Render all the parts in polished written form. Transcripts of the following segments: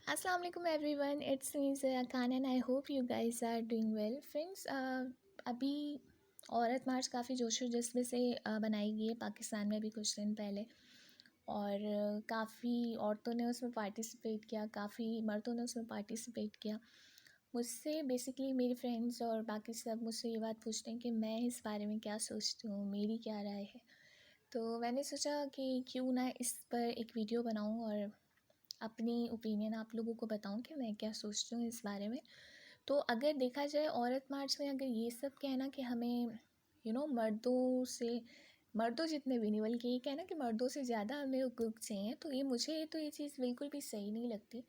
Assalamu alaikum everyone, it's me Zaya Khan and I hope you guys are doing well. Friends, अभी औरत मार्च काफ़ी जोशो जज्बे से बनाई गई है पाकिस्तान में अभी कुछ दिन पहले। और काफ़ी औरतों ने उसमें पार्टिसिपेट किया, काफ़ी मर्दों ने उसमें पार्टिसिपेट किया। मुझसे बेसिकली मेरी फ्रेंड्स और बाकी सब मुझसे ये बात पूछते हैं कि मैं इस बारे में क्या सोचती हूँ, मेरी क्या राय है। तो मैंने सोचा कि क्यों ना इस पर एक वीडियो बनाऊँ और अपनी ओपिनियन आप लोगों को बताऊं कि मैं क्या सोचती हूँ इस बारे में। तो अगर देखा जाए औरत मार्च में अगर ये सब कहना कि हमें मर्दों जितने भी नहीं बल्कि ये कहना कि मर्दों से ज़्यादा हमें हकूक़ चाहिए, तो ये चीज़ बिल्कुल भी सही नहीं लगती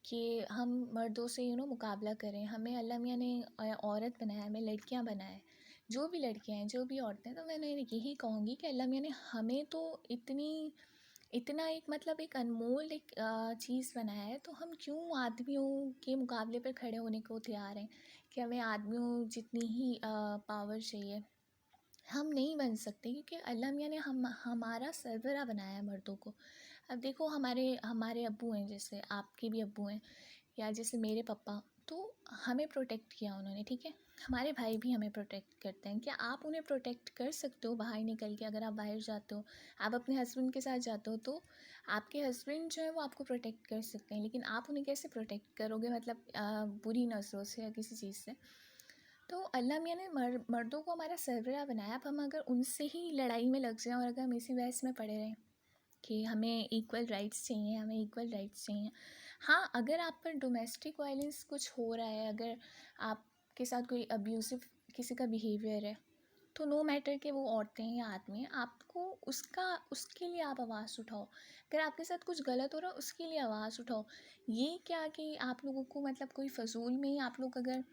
कि हम मर्दों से मुकाबला करें। हमें अल्लाह मियाँ ने औरत बनाया, हमें लड़कियां बनाया है, जो भी लड़कियां हैं, जो भी औरतें हैं। तो मैं यही कहूँगी कि अल्लाह मियाँ ने हमें तो इतना एक अनमोल एक चीज़ बनाया है, तो हम क्यों आदमियों के मुकाबले पर खड़े होने को तैयार हैं कि हमें आदमियों जितनी ही पावर चाहिए। हम नहीं बन सकते क्योंकि अल्लाह मियाँ ने हमारा सरबरा बनाया है मर्दों को। अब देखो हमारे हमारे अब्बू हैं, जैसे आपके भी अब्बू हैं या जैसे मेरे पापा, तो हमें प्रोटेक्ट किया उन्होंने, ठीक है। हमारे भाई भी हमें प्रोटेक्ट करते हैं। क्या आप उन्हें प्रोटेक्ट कर सकते हो बाहर निकल के? अगर आप बाहर जाते हो, आप अपने हस्बैंड के साथ जाते हो, तो आपके हस्बैंड जो है वो आपको प्रोटेक्ट कर सकते हैं, लेकिन आप उन्हें कैसे प्रोटेक्ट करोगे? मतलब बुरी नज़रों से या किसी चीज़ से। तो अल्लाह मियाँ ने मर्दों को हमारा सरबराह बनाया। अब हम अगर उनसे ही लड़ाई में लग जाएं और अगर हम इसी बहस में पड़े रहें कि हमें इक्वल राइट्स चाहिए, हमें इक्वल राइट्स चाहिए। हाँ, अगर आप पर डोमेस्टिक वायलेंस कुछ हो रहा है, अगर आपके साथ कोई अब्यूसिव किसी का बिहेवियर है, तो नो मैटर कि वो औरतें हैं या आदमी हैं, आपको उसके लिए आप आवाज़ उठाओ। अगर आपके साथ कुछ गलत हो रहा है, उसके लिए आवाज़ उठाओ। ये क्या कि आप लोगों को मतलब कोई फ़ज़ूल में ही आप लोग अगर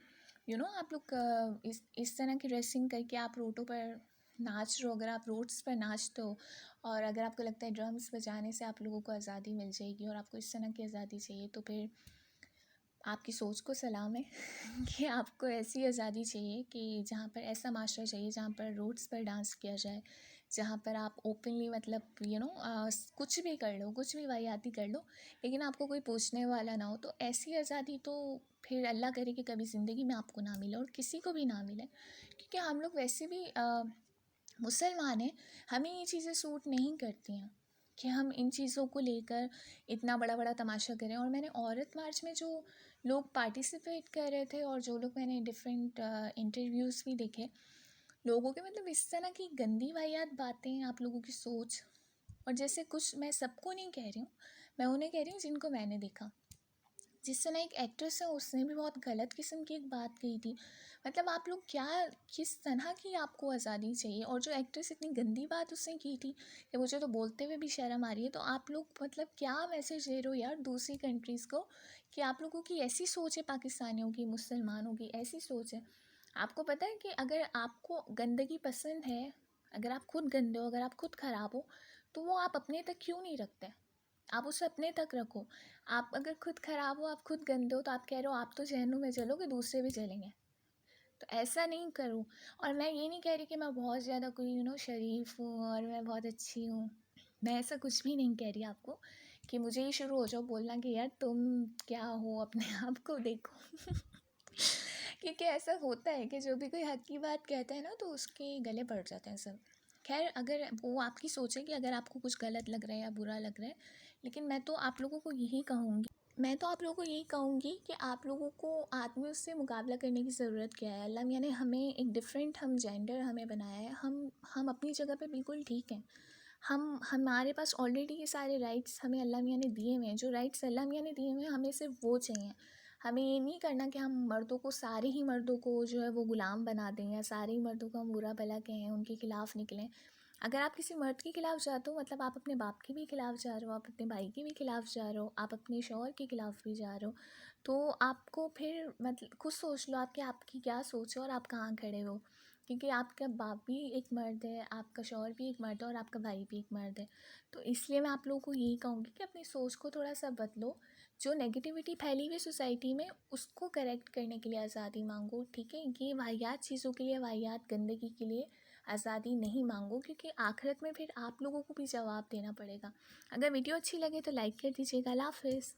आप लोग इस तरह की ड्रेसिंग करके आप रोडों पर नाच रहे हो, अगर आप रोड्स पर नाचते हो और अगर आपको लगता है ड्रम्स बजाने से आप लोगों को आज़ादी मिल जाएगी और आपको इस तरह की आज़ादी चाहिए, तो फिर आपकी सोच को सलाम है कि आपको ऐसी आज़ादी चाहिए कि जहाँ पर ऐसा माशरा चाहिए जहाँ पर रोड्स पर डांस किया जाए, जहाँ पर आप ओपनली मतलब कुछ भी कर लो, कुछ भी वाहियाती कर लो, लेकिन आपको कोई पूछने वाला ना हो। तो ऐसी आज़ादी तो फिर अल्लाह करे कि कभी ज़िंदगी में आपको ना मिले और किसी को भी ना मिले, क्योंकि हम लोग वैसे भी मुसलमान हैं। हमें ये चीज़ें सूट नहीं करती हैं कि हम इन चीज़ों को लेकर इतना बड़ा बड़ा तमाशा करें। और मैंने औरत मार्च में जो लोग पार्टिसिपेट कर रहे थे और जो लोग मैंने डिफरेंट इंटरव्यूज़ भी देखे लोगों के, मतलब इस तरह की गंदी वाहियात बातें, आप लोगों की सोच। और जैसे कुछ, मैं सबको नहीं कह रही हूँ, मैं उन्हें कह रही हूँ जिनको मैंने देखा। जिस तरह एक एक्ट्रेस है, उसने भी बहुत गलत किस्म की एक बात कही थी। मतलब आप लोग क्या, किस तरह की आपको आज़ादी चाहिए? और जो एक्ट्रेस इतनी गंदी बात उसने की थी कि मुझे तो बोलते हुए भी शर्म आ रही है। तो आप लोग मतलब क्या मैसेज दे रहे हो यार दूसरी कंट्रीज़ को कि आप लोगों की ऐसी सोच है, पाकिस्तानियों की, मुसलमानों की ऐसी सोच है। आपको पता है कि अगर आपको गंदगी पसंद है, अगर आप खुद गंदे हो, अगर आप खुद ख़राब हो, तो वो आप अपने तक क्यों नहीं रखते? आप उसे अपने तक रखो। आप अगर खुद ख़राब हो, आप खुद गंदे हो, तो आप कह रहे हो आप तो जहन्नुम में जलोगे, दूसरे भी जलेंगे। तो ऐसा नहीं करो। और मैं ये नहीं कह रही कि मैं बहुत ज़्यादा कोई शरीफ हूँ और मैं बहुत अच्छी हूँ। मैं ऐसा कुछ भी नहीं कह रही आपको कि मुझे ही शुरू हो जाओ बोलना कि यार तुम क्या हो, अपने आप को देखो। क्योंकि ऐसा होता है कि जो भी कोई हक की बात कहता है ना, तो उसके गले पड़ जाते हैं सब। खैर, अगर वो आपकी सोच है कि अगर आपको कुछ गलत लग रहा है या बुरा लग रहा है, लेकिन मैं तो आप लोगों को यही कहूँगी कि आप लोगों को आदमियों से मुकाबला करने की ज़रूरत क्या है? अल्लाह मियाँ ने हमें एक डिफरेंट हम जेंडर हमें बनाया है। हम अपनी जगह पे बिल्कुल ठीक हैं। हम हमारे पास ऑलरेडी ये सारे राइट्स हमें अल्लाह मियाँ ने दिए हुए हैं। जो राइट्स अल्लाह मियाँ ने दिए हुए हैं, हमें सिर्फ वो चाहिए। हमें ये नहीं करना कि हम मर्दों को, सारे ही मर्दों को जो है वो ग़ुलाम बना दें या सारे ही मर्दों को हम बुरा भला कहें, उनके खिलाफ़ निकलें। अगर आप किसी मर्द के खिलाफ़ जाते हो, मतलब आप अपने बाप के भी खिलाफ़ जा रहे हो, आप अपने भाई के भी खिलाफ़ जा रहे हो, आप अपने शौहर के खिलाफ़ भी जा रहे हो, तो आपको फिर मतलब खुद सोच लो आपकी क्या सोच है और आप कहाँ खड़े हो। क्योंकि आपका बाप भी एक मर्द है, आपका शौहर भी एक मर्द है और आपका भाई भी एक मर्द है। तो इसलिए मैं आप लोगों को यही कहूँगी कि अपनी सोच को थोड़ा सा बदलो। जो नेगेटिविटी फैली हुई सोसाइटी में, उसको करेक्ट करने के लिए आज़ादी मांगो, ठीक है। ये वाहियात चीज़ों के लिए, वाहियात गंदगी के लिए आज़ादी नहीं मांगो, क्योंकि आखिरत में फिर आप लोगों को भी जवाब देना पड़ेगा। अगर वीडियो अच्छी लगे तो लाइक कर दीजिएगा। अल्लाह हाफ़िज़।